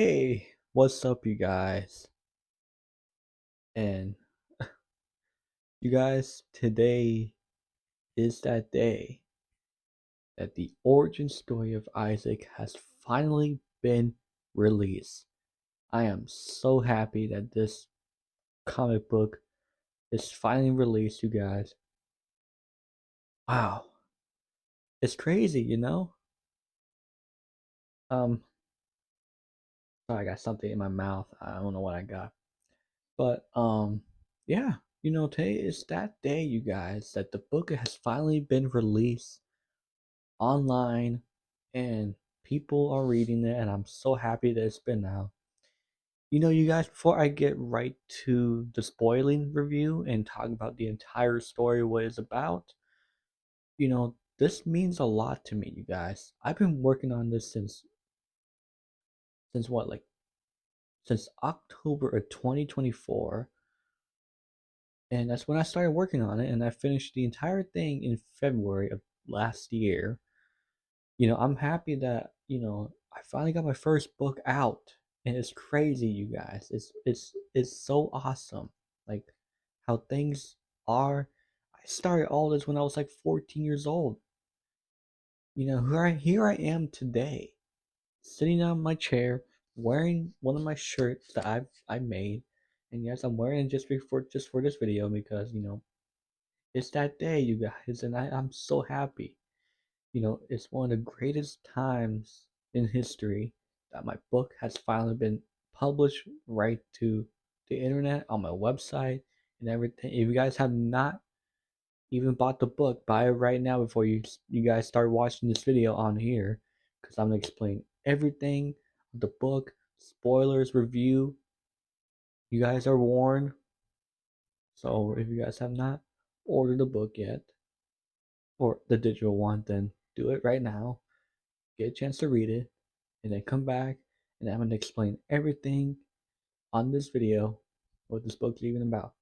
Hey, what's up, you guys? And you guys, today is that day that the origin story of Isaac has finally been released. I am so happy that this comic book is finally released, you guys. Wow, it's crazy, you know? Um, sorry, I got something in my mouth. I don't know what I got. But yeah, today is that day, you guys, that the book has finally been released online and people are reading it, and I'm so happy that it's been out. You guys, before I get right to the spoiling review and talk about the entire story, what it's about, this means a lot to me, you guys. I've been working on this since what, like since October of 2024, and that's when I started working on it, and I finished the entire thing in February of last year. I'm happy that, I finally got my first book out. And it's crazy, you guys. It's so awesome. Like how things are. I started all this when I was like 14 years old. Here I am today, sitting on my chair, wearing one of my shirts that I made. And yes, I'm wearing it just for this video because, it's that day, you guys, and I'm so happy. It's one of the greatest times in history that my book has finally been published right to the internet on my website and everything. If you guys have not even bought the book, buy it right now before you guys start watching this video on here, because I'm gonna explain everything of the book, spoilers, review. You guys are warned. So if you guys have not ordered the book yet, or the digital one, then do it right now. Get a chance to read it, and then come back, and I'm going to explain everything on this video, what this book's even about.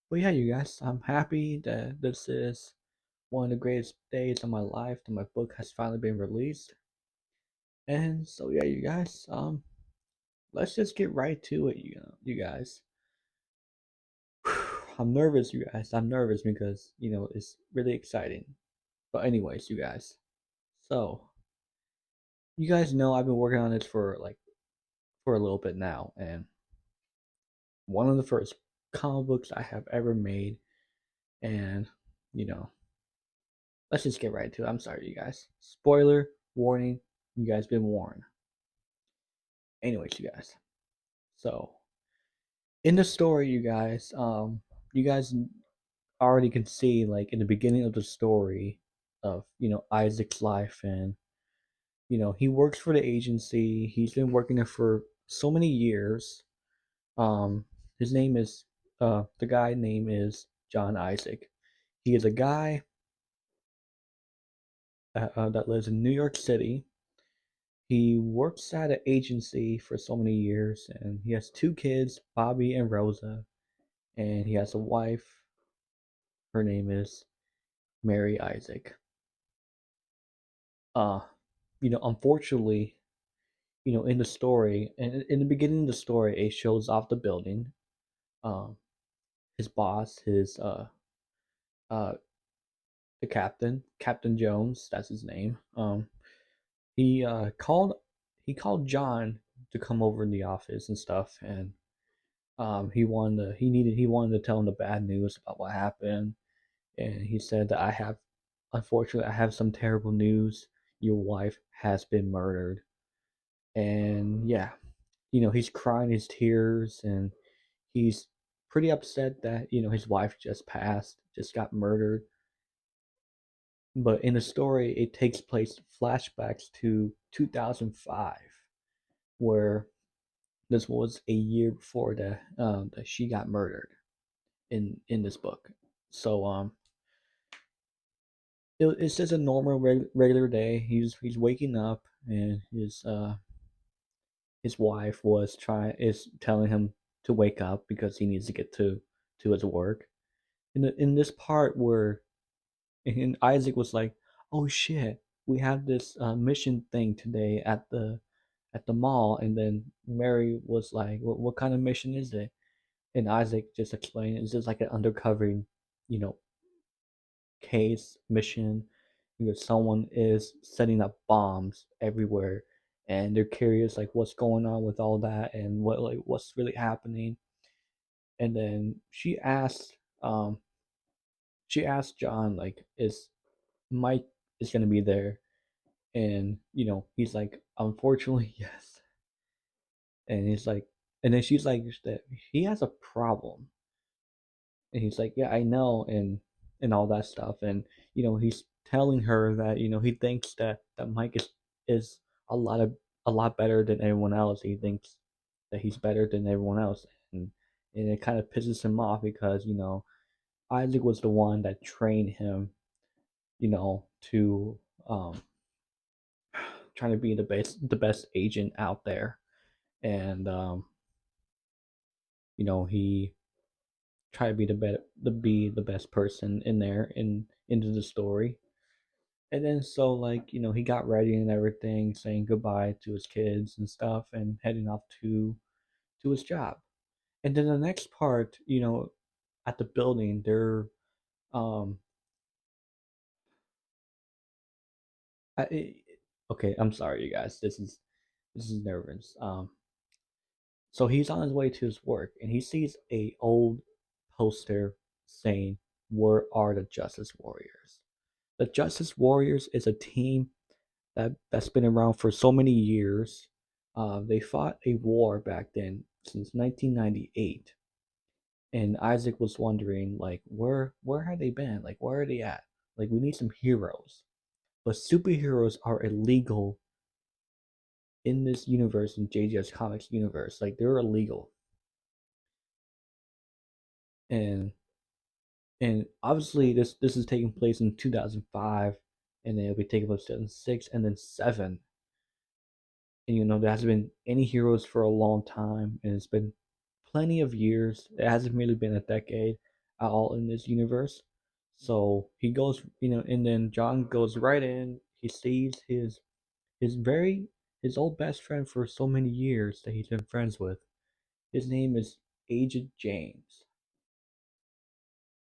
But yeah, you guys, I'm happy that this is one of the greatest days of my life that my book has finally been released. And so yeah, you guys, let's just get right to it, you guys. I'm nervous, you guys. I'm nervous because, it's really exciting. But anyways, you guys. So, you guys know I've been working on this for a little bit now, and one of the first comic books I have ever made. And, you know, let's just get right to it. I'm sorry, you guys. Spoiler warning, you guys been warned. Anyways, you guys. So, in the story, you guys already can see, like, in the beginning of the story of, Isaac's life. And, he works for the agency. He's been working there for so many years. Um, his name is, the guy name is John Isaac. He is a guy that lives in New York City. He works at an agency for so many years, and he has two kids, Bobby and Rosa, and he has a wife. Her name is Mary Isaac. Uh, unfortunately, in the story, and in the beginning of the story, it shows off the building. Um, his boss, uh, the Captain Jones, that's his name. He called John to come over in the office and stuff, and he wanted to tell him the bad news about what happened. And he said that unfortunately, I have some terrible news. Your wife has been murdered. And yeah, he's crying his tears, and he's pretty upset that his wife just got murdered. But in the story, it takes place flashbacks to 2005, where this was a year before that she got murdered in this book. So it's just a normal regular day. He's waking up, and his wife is telling him to wake up because he needs to get to his work. In this part where and Isaac was like, "Oh shit, we have this mission thing today at the mall, and then Mary was like, what kind of mission is it? And Isaac just explained it's just like an undercover, you know, case mission because someone is setting up bombs everywhere, and they're curious like what's going on with all that and what's really happening. And then um she asked John like is Mike is gonna be there, and he's like unfortunately yes. And he's like, and then she's like that he has a problem, and he's like yeah I know, and all that stuff. And he's telling her that he thinks that Mike is a lot of a lot better than everyone else. He thinks that he's better than everyone else, and it kind of pisses him off because Isaac was the one that trained him, to um trying to be the best agent out there. And he tried to be the best person in there into the story. And then so like he got ready and everything, saying goodbye to his kids and stuff, and heading off to his job. And then the next part, at the building, they're um I, okay, I'm sorry you guys, this is nervous. So he's on his way to his work, and he sees a old poster saying, "Where are the Justice Warriors?" The Justice Warriors is a team that's been around for so many years. They fought a war back then since 1998, and Isaac was wondering like where have they been? Like where are they at? Like we need some heroes, but superheroes are illegal in this universe, in JJ's Comics universe. Like they're illegal, and obviously this is taking place in 2005, and then it'll be taking place in 2006 and then 7. And there hasn't been any heroes for a long time, and it's been plenty of years. It hasn't really been a decade at all in this universe. So he goes, and then John goes right in. He sees his very his old best friend for so many years that he's been friends with. His name is Agent James.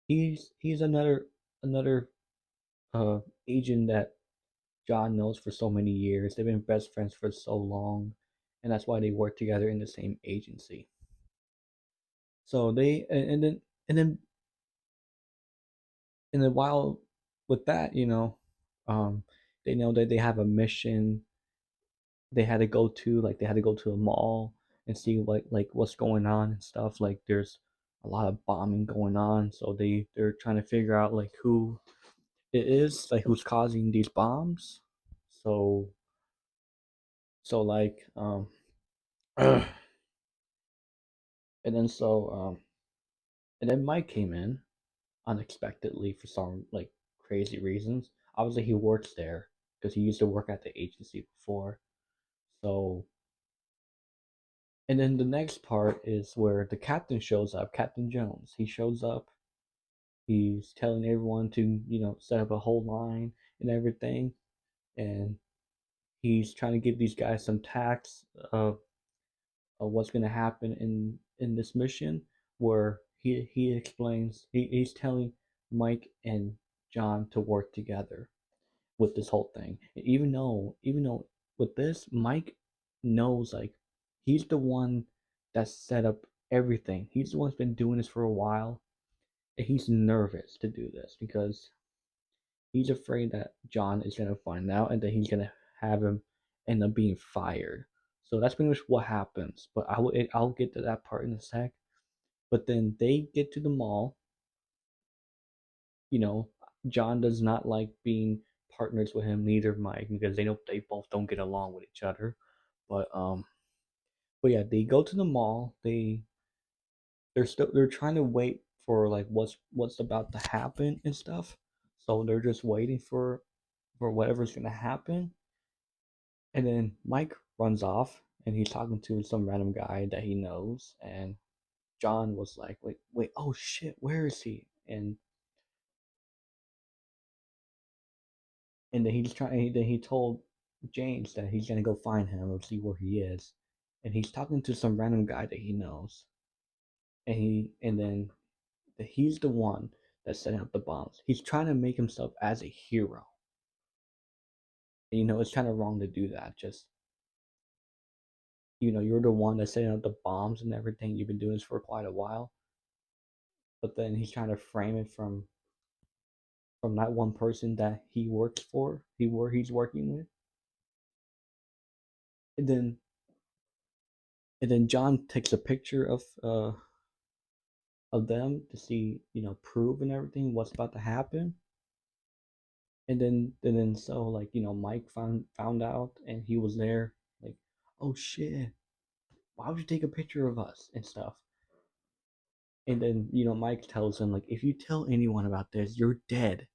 He's another uh agent that John knows for so many years. They've been best friends for so long, and that's why they work together in the same agency. So they and then while with that, um, they know that they have a mission they had to go to. Like they had to go to a mall and see like what's going on and stuff. Like there's a lot of bombing going on, so they're trying to figure out like who it is, like who's causing these bombs. So like and then and then Mike came in unexpectedly for some like crazy reasons. Obviously, he works there because he used to work at the agency before. So, and then the next part is where the captain shows up, Captain Jones. He shows up. He's telling everyone to set up a whole line and everything, and he's trying to give these guys some tax of what's going to happen in this mission, where he explains he's telling Mike and John to work together with this whole thing. Even though with this, Mike knows like he's the one that set up everything. He's the one who's been doing this for a while, and he's nervous to do this because he's afraid that John is gonna find out, and then he's gonna have him end up being fired. So that's pretty much what happens. But I'll get to that part in a sec. But then they get to the mall. You know, John does not like being partners with him, neither Mike, because they know they both don't get along with each other. But yeah, they go to the mall. They're trying to wait for like what's about to happen and stuff. So they're just waiting for whatever's gonna happen. And then Mike runs off, and he's talking to some random guy that he knows. And John was like, wait, oh shit, where is he? And then he's trying. Then he told James that he's gonna go find him and see where he is, and he's talking to some random guy that he knows, and then he's the one that's setting up the bombs. He's trying to make himself as a hero. And, it's kind of wrong to do that. Just you're the one that's setting up the bombs and everything. You've been doing this for quite a while, but then he's trying to frame it from that one person that he works for, he's working with, and then John takes a picture of them to see, prove and everything what's about to happen. And then so like, Mike found out and he was there, like, oh shit, why would you take a picture of us and stuff? And then, Mike tells him, like, if you tell anyone about this, you're dead.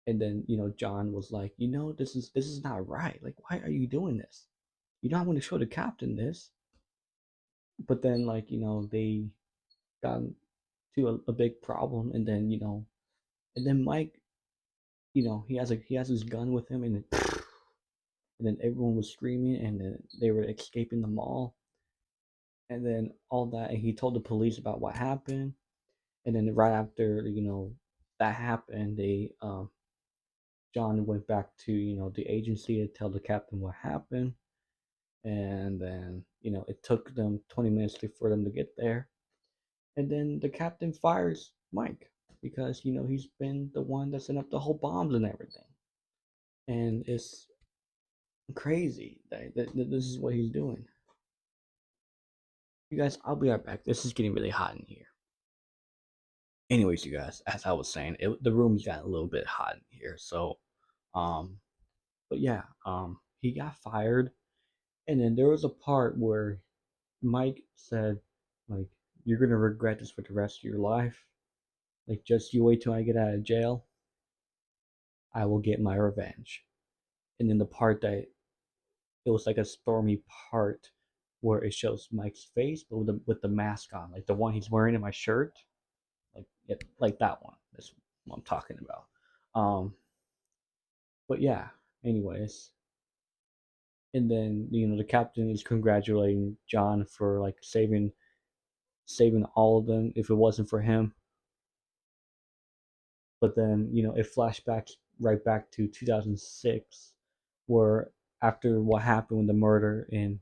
And then, John was like, this is not right. Like, why are you doing this? You don't want to show the captain this. But then, like, they got to a big problem, and then, Mike, he has his gun with him, and then everyone was screaming, and then they were escaping the mall, and then all that, and he told the police about what happened, and then right after that happened, John went back to the agency to tell the captain what happened, and then it took them 20 minutes for them to get there, and then the captain fires Mike because he's been the one that set up the whole bombs and everything, and it's crazy that this is what he's doing. You guys, I'll be right back. This is getting really hot in here. Anyways, you guys, as I was saying, the room's got a little bit hot in here. So, um, but yeah, he got fired, and then there was a part where Mike said, like, "You're gonna regret this for the rest of your life. Like, just you wait till I get out of jail. I will get my revenge." And then the part that it was like a stormy part where it shows Mike's face, but with the mask on, like the one he's wearing in my shirt, like like that one. That's what I'm talking about. Um, but yeah. Anyways, and then the captain is congratulating John for like saving all of them. If it wasn't for him, but then it flashbacks right back to 2006, where after what happened with the murder, and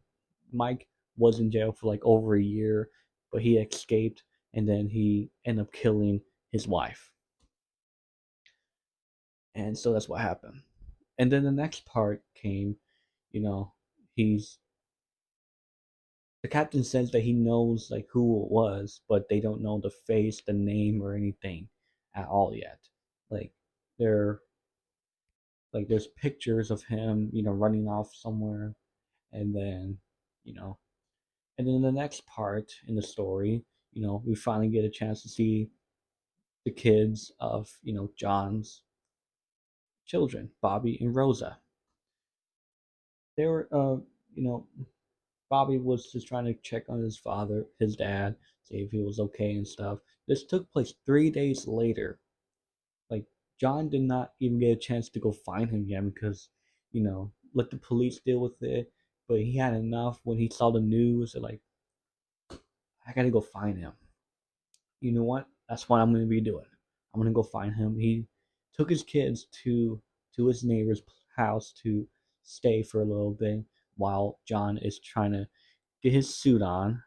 Mike was in jail for like over a year, but he escaped, and then he ended up killing his wife, and so that's what happened. And then the next part came, you know he's the captain says that he knows like who it was, but they don't know the face, the name, or anything at all yet. Like, they're like, there's pictures of him, running off somewhere, and then, you know, and then the next part in the story, we finally get a chance to see the kids of, John's children, Bobby and Rosa. They were, you know, Bobby was just trying to check on his dad, see if he was okay and stuff. This took place 3 days later. Like, John did not even get a chance to go find him yet because, let the police deal with it. But he had enough when he saw the news. Like, I gotta go find him. You know what? That's what I'm gonna be doing. I'm gonna go find him. He took his kids to his neighbor's house to stay for a little bit while John is trying to get his suit on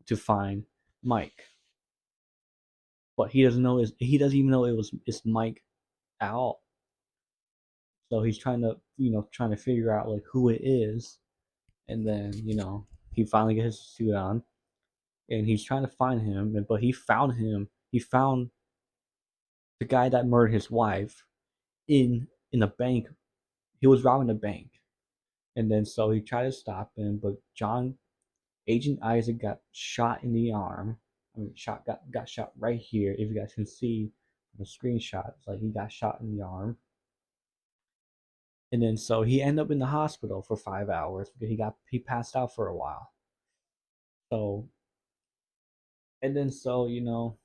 to find Mike. But he doesn't even know it's Mike at all. So he's trying to figure out like who it is, and then he finally gets his suit on, and he's trying to find him, but he found him. He found the guy that murdered his wife in a bank. He was robbing a bank, and then so he tried to stop him, but Agent Isaac got shot in the arm. I mean, got shot right here. If you guys can see the screenshot, it's like he got shot in the arm, and then so he ended up in the hospital for 5 hours because he passed out for a while. So, and then so and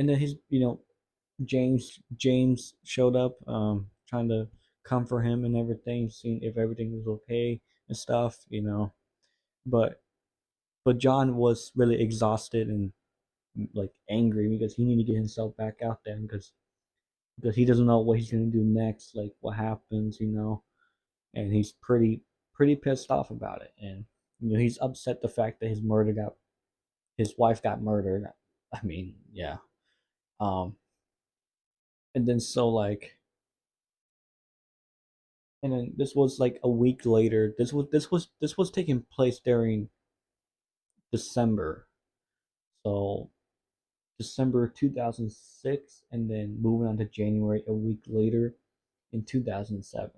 then his James showed up, trying to comfort him and everything, seeing if everything was okay and stuff, But John was really exhausted and like angry because he needed to get himself back out there because he doesn't know what he's gonna do next, like what happens, and he's pretty pissed off about it, and he's upset the fact that his wife got murdered. I mean, yeah. Um, and then so like, and then this was like a week later. This was taking place during December, so December 2006, and then moving on to January a week later in 2007.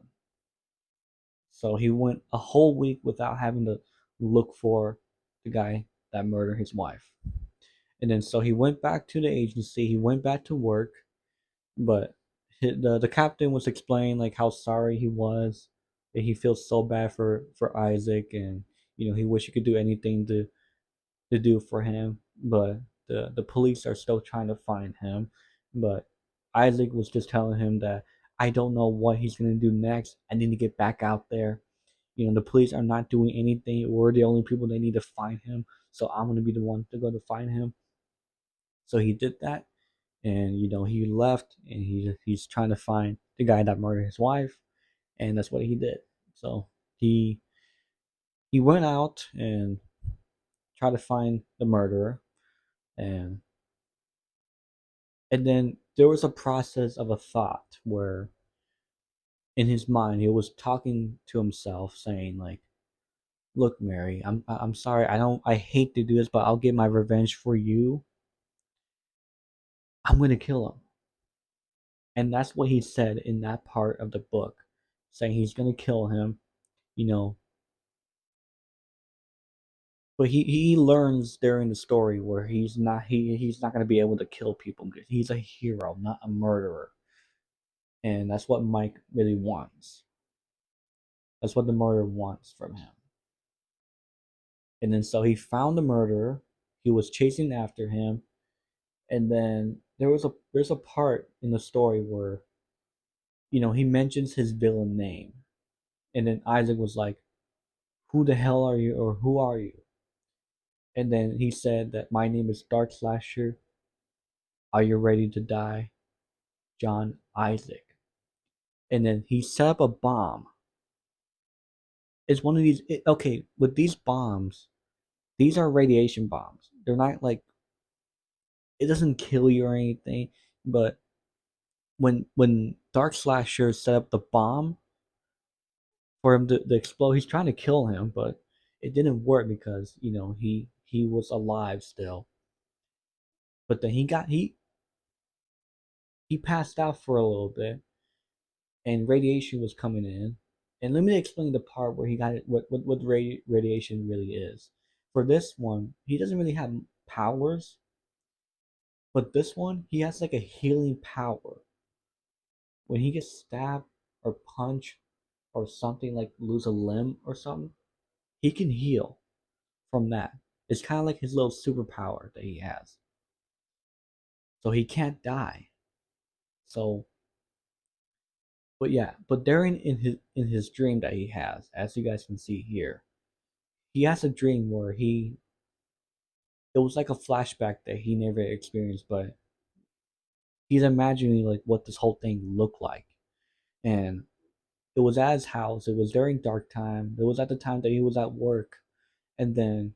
So he went a whole week without having to look for the guy that murdered his wife. And then so he went back to the agency, he went back to work, but the captain was explaining like how sorry he was, that he feels so bad for Isaac, and he wished he could do anything to do for him, but the police are still trying to find him. But Isaac was just telling him that I don't know what he's gonna do next. I need to get back out there. The police are not doing anything. We're the only people that need to find him. So I'm gonna be the one to go to find him. So he did that, and he left, and he's trying to find the guy that murdered his wife, and that's what he did. So he he went out and tried to find the murderer, and then there was a process of a thought where in his mind he was talking to himself, saying like, look, Mary, I'm sorry, I hate to do this, but I'll get my revenge for you. I'm gonna kill him. And that's what he said in that part of the book, saying he's gonna kill him, you know. But he learns during the story where he's not gonna be able to kill people because he's a hero, not a murderer. And that's what Mike really wants. That's what the murderer wants from him. And then so he found the murderer. He was chasing after him, and then there's a part in the story where he mentions his villain name, and then Isaac was like, "Who the hell are you?" or "Who are you?" And then he said that my name is Dark Slasher. Are you ready to die, John Isaac? And then he set up a bomb. It's one of these. Okay, with these bombs, these are radiation bombs. They're not like, it doesn't kill you or anything, but when Dark Slasher set up the bomb for him to explode, he's trying to kill him, but it didn't work because he was alive still. But then he passed out for a little bit, and radiation was coming in. And let me explain the part where he got it. What radiation really is. For this one, he doesn't really have powers, but this one he has like a healing power. When he gets stabbed or punched or something, like lose a limb or something, he can heal from that. It's kind of like his little superpower that he has. So he can't die. So, but yeah, but during in his dream that he has, as you guys can see here, he has a dream where it was like a flashback that he never experienced, but he's imagining like what this whole thing looked like. And it was at his house. It was during dark time. It was at the time that he was at work, and then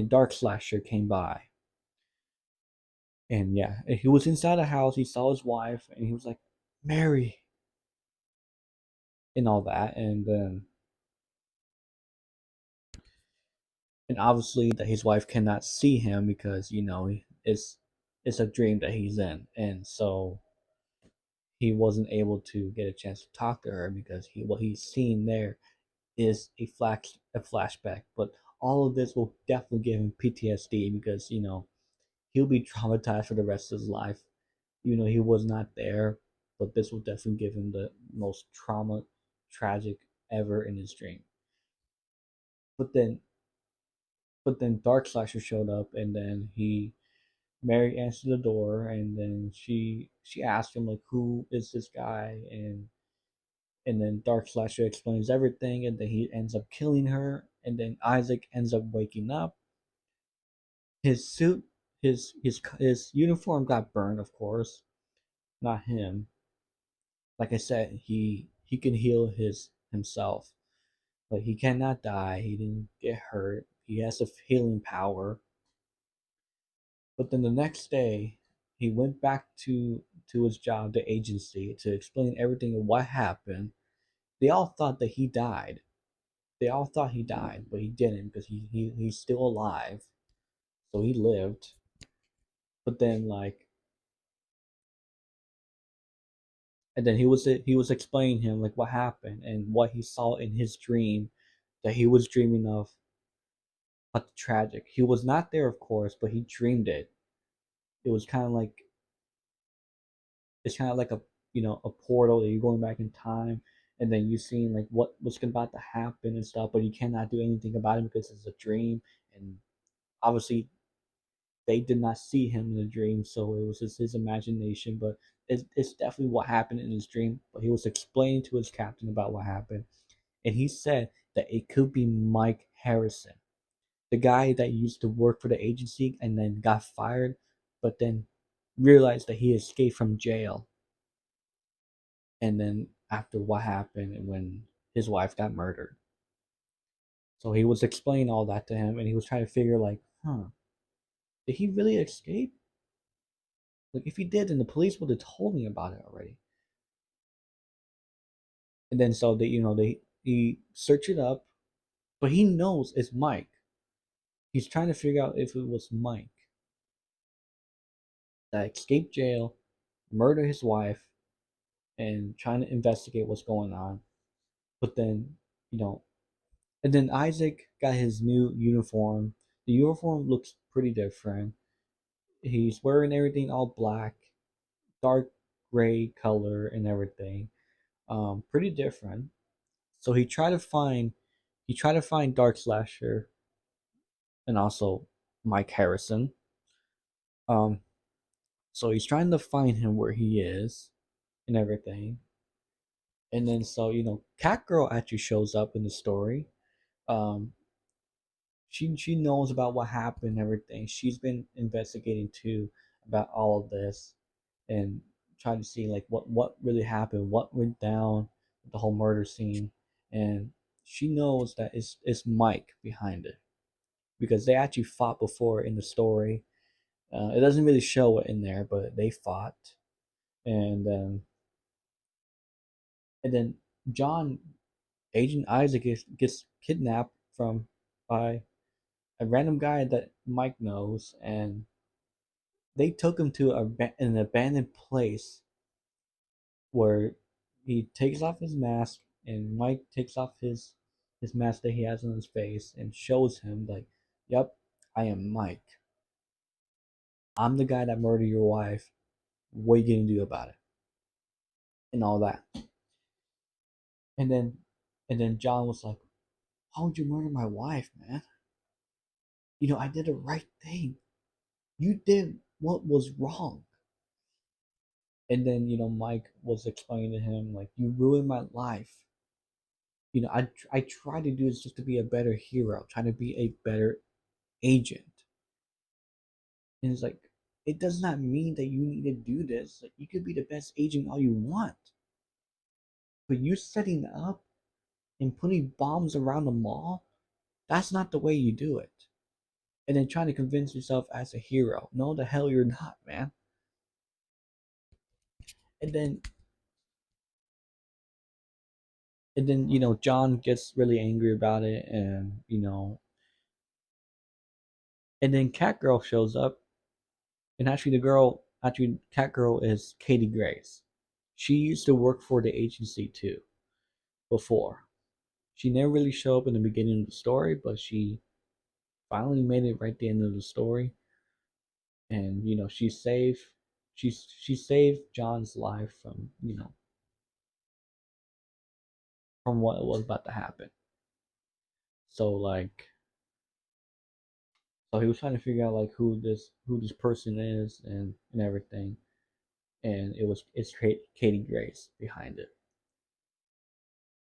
Dark Slasher came by. And yeah, he was inside the house. He saw his wife, and he was like, "Mary," and all that. And obviously that his wife cannot see him because it's a dream that he's in, and so he wasn't able to get a chance to talk to her because what he's seeing there is a flashback. But all of this will definitely give him PTSD because he'll be traumatized for the rest of his life. He was not there, but this will definitely give him the most tragic ever in his dream. But then, Dark Slasher showed up, and then Mary answered the door, and then she asked him like, "Who is this guy?" And And then Dark Slasher explains everything, and then he ends up killing her. And then Isaac ends up waking up. His suit, his uniform got burned, of course, not him. Like I said, he can heal his himself. Like he cannot die. He didn't get hurt. He has a healing power. But then the next day, he went back to his job, the agency, to explain everything of what happened. They all thought that he died. They all thought he died, but he didn't because he's still alive. So he lived. But then and then he was explaining him like what happened and what he saw in his dream that he was dreaming of the tragic. He was not there, of course, but he dreamed it. It was kind of like it's kind of like a portal that you're going back in time, and then you seeing like what's about to happen and stuff, but you cannot do anything about it because it's a dream, and obviously they did not see him in the dream, so it was just his imagination. But it's definitely what happened in his dream. But he was explaining to his captain about what happened, and he said that it could be Mike Harrison, the guy that used to work for the agency and then got fired, but then realized that he escaped from jail. And then after what happened when his wife got murdered. So he was explaining all that to him, and he was trying to figure like, did he really escape? Like if he did, then the police would have told me about it already. And then so they he search it up, but he knows it's Mike. He's trying to figure out if it was Mike that escaped jail, murdered his wife, and trying to investigate what's going on. But then, you know, and then Isaac got his new uniform. The uniform looks pretty different. He's wearing everything all black, dark gray color and everything. Pretty different. So he tried to find Dark Slasher and also Mike Harrison. Um, so he's trying to find him where he is and everything. And then so Catgirl actually shows up in the story. Um, she knows about what happened and everything. She's been investigating too about all of this and trying to see like what really happened, what went down with the whole murder scene, and she knows that it's Mike behind it because they actually fought before in the story. It doesn't really show it in there, but they fought, and then John Agent Isaac gets kidnapped from by a random guy that Mike knows, and they took him to an abandoned place where he takes off his mask and Mike takes off his mask that he has on his face and shows him like, "Yep, I am Mike. I'm the guy that murdered your wife. What are you gonna do about it?" And all that. And then John was like, "Why would you murder my wife, man? I did the right thing. You did what was wrong." And then Mike was explaining to him like, "You ruined my life. I try to do this just to be a better hero, trying to be a better agent." And it's like, it does not mean that you need to do this. Like, you could be the best agent all you want, but you setting up and putting bombs around the mall, that's not the way you do it. And then trying to convince yourself as a hero. No, the hell you're not, man. And then John gets really angry about it, and then Catgirl shows up, and actually Catgirl is Katie Grace. She used to work for the agency too before. She never really showed up in the beginning of the story, but she finally made it right at the end of the story, and she saved John's life from from what was about to happen. So he was trying to figure out like who this person is and everything, and it's Katie Grace behind it.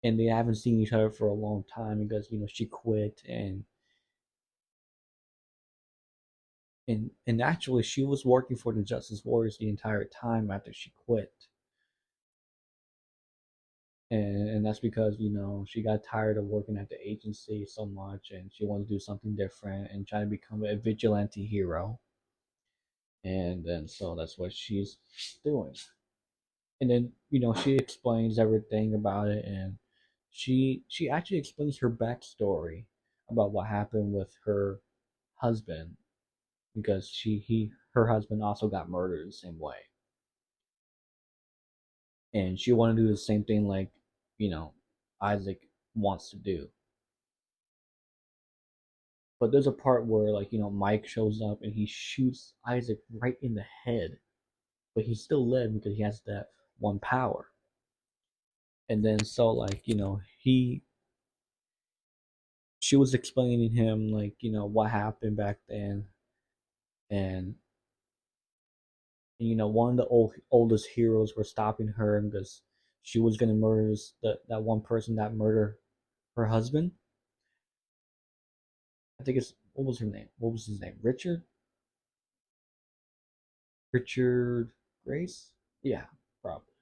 and they haven't seen each other for a long time because she quit, and actually she was working for the Justice Warriors the entire time after she quit. And that's because she got tired of working at the agency so much, and she wanted to do something different and try to become a vigilante hero. And then so that's what she's doing. And then she explains everything about it, and she actually explains her backstory about what happened with her husband, because her husband also got murdered the same way, and she wanted to do the same thing like Isaac wants to do. But there's a part where Mike shows up and he shoots Isaac right in the head, but he still lives because he has that one power. And then so he she was explaining to him what happened back then, and one of the oldest heroes were stopping her because she was gonna murder that one person that murdered her husband. I think it's what was her name? What was his name? Richard Grace? Yeah, probably.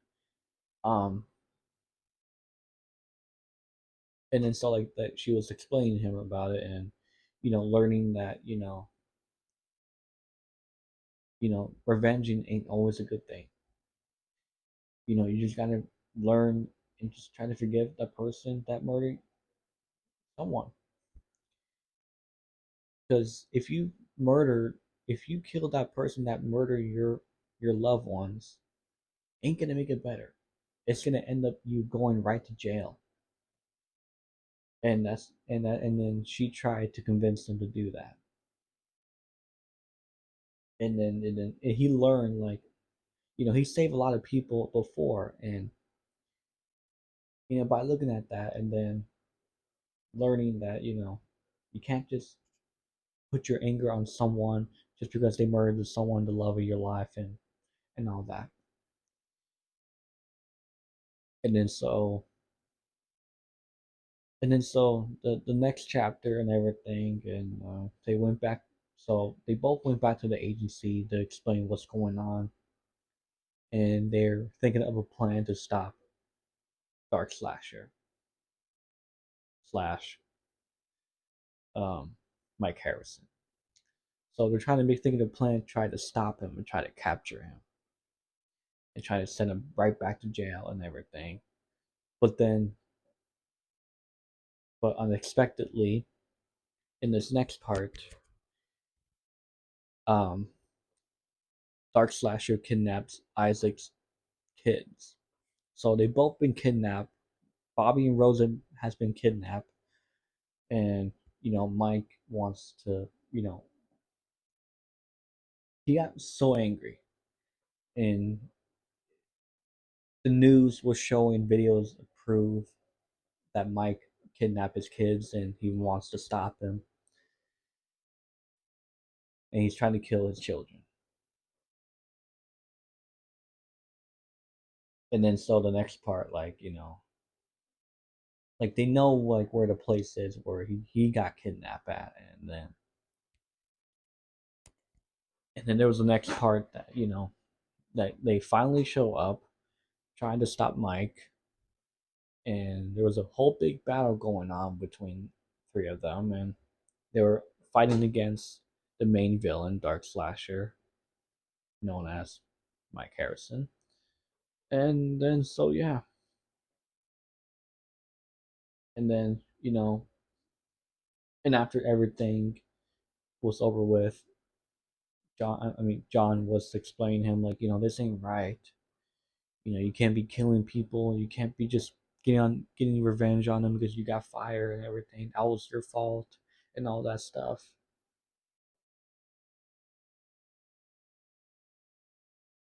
Um, and then so that she was explaining to him about it, and learning that revenging ain't always a good thing. You just gotta learn and just try to forgive the person that murdered someone. Because if you kill that person that murdered your loved ones, ain't gonna make it better. It's gonna end up you going right to jail. And then she tried to convince him to do that. And he learned he saved a lot of people before, and by looking at that and then learning that you can't just put your anger on someone just because they murdered someone, the love of your life, and all that. And then so the next chapter and everything, and they went back. So they both went back to the agency to explain what's going on, and they're thinking of a plan to stop Dark Slasher slash um, Mike Harrison. So they're trying to make thinking of a plan to try to stop him and try to capture him and try to send him right back to jail and everything. But then, but unexpectedly, in this next part, um, Dark Slasher kidnaps Isaac's kids. So they've both been kidnapped. Bobby and Rosa has been kidnapped, and Mike wants to. He got so angry, and the news was showing videos to prove that Mike kidnapped his kids, and he wants to stop them, and he's trying to kill his children. And then so the next part, they know where the place is where he got kidnapped at, and then there was the next part that that they finally show up trying to stop Mike, and there was a whole big battle going on between three of them, and they were fighting against the main villain, Dark Slasher, known as Mike Harrison. And then so yeah, and then and after everything was over with, John was explaining to him this ain't right. You can't be killing people. You can't be just getting revenge on them because you got fired and everything. That was your fault and all that stuff.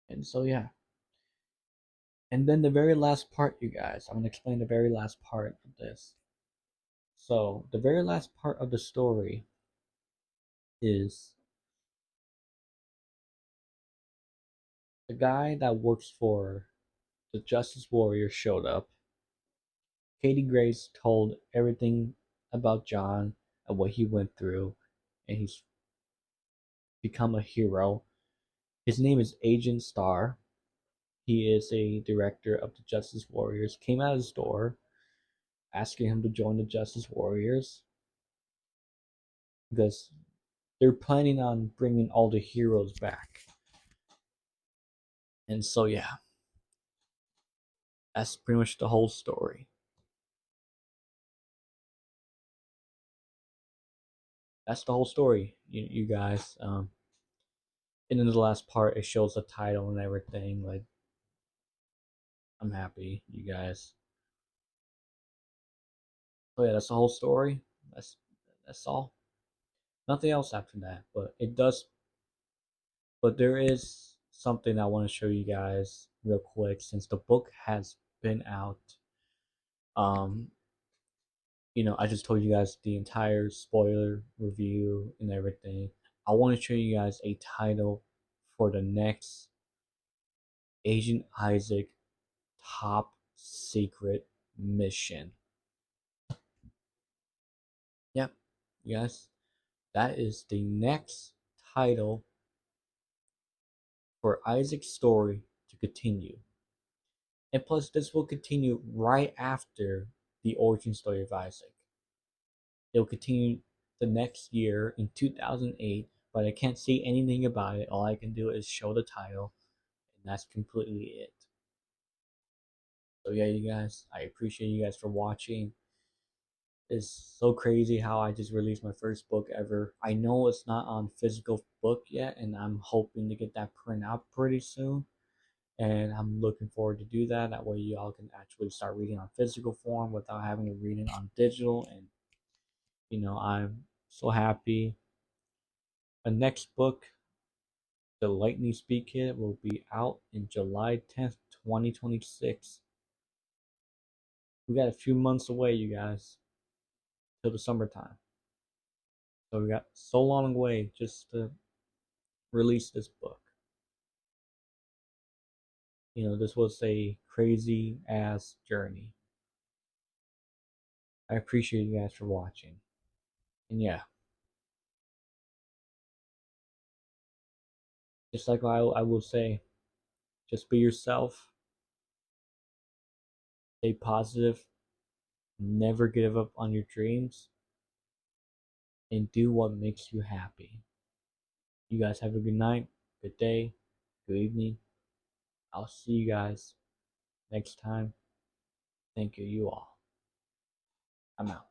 And so yeah. And then the very last part, you guys, I'm gonna explain the very last part of this. So the very last part of the story is the guy that works for the Justice Warrior showed up, Katie Grace told everything about John and what he went through, and he's become a hero. His name is Agent Starr. He is a director of the Justice Warriors. Came out of his door asking him to join the Justice Warriors because they're planning on bringing all the heroes back. And so, yeah, that's pretty much the whole story. That's the whole story, you guys. And in the last part, it shows the title and everything. Like, I'm happy, you guys. So yeah, that's the whole story. That's all. Nothing else after that. But it does. But there is something I want to show you guys real quick since the book has been out. Um, I just told you guys the entire spoiler review and everything. I want to show you guys a title for the next Agent Isaac top secret mission. Yep, yes, that is the next title for Isaac's story to continue. And plus, this will continue right after the origin story of Isaac. It'll continue the next year in 2008, but I can't say anything about it. All I can do is show the title, and that's completely it. So, yeah, you guys, I appreciate you guys for watching. It's so crazy how I just released my first book ever. I know it's not on physical book yet, and I'm hoping to get that print out pretty soon. And I'm looking forward to do that. That way, y'all can actually start reading on physical form without having to read it on digital. And I'm so happy. The next book, The Lightning Speed Kit, will be out in July 10th, 2026. We got a few months away, you guys, till the summertime. So we got so long away just to release this book. This was a crazy ass journey. I appreciate you guys for watching. And yeah, just like I will say, just be yourself, stay positive, never give up on your dreams, and do what makes you happy. You guys have a good night, good day, good evening. I'll see you guys next time. Thank you all. I'm out.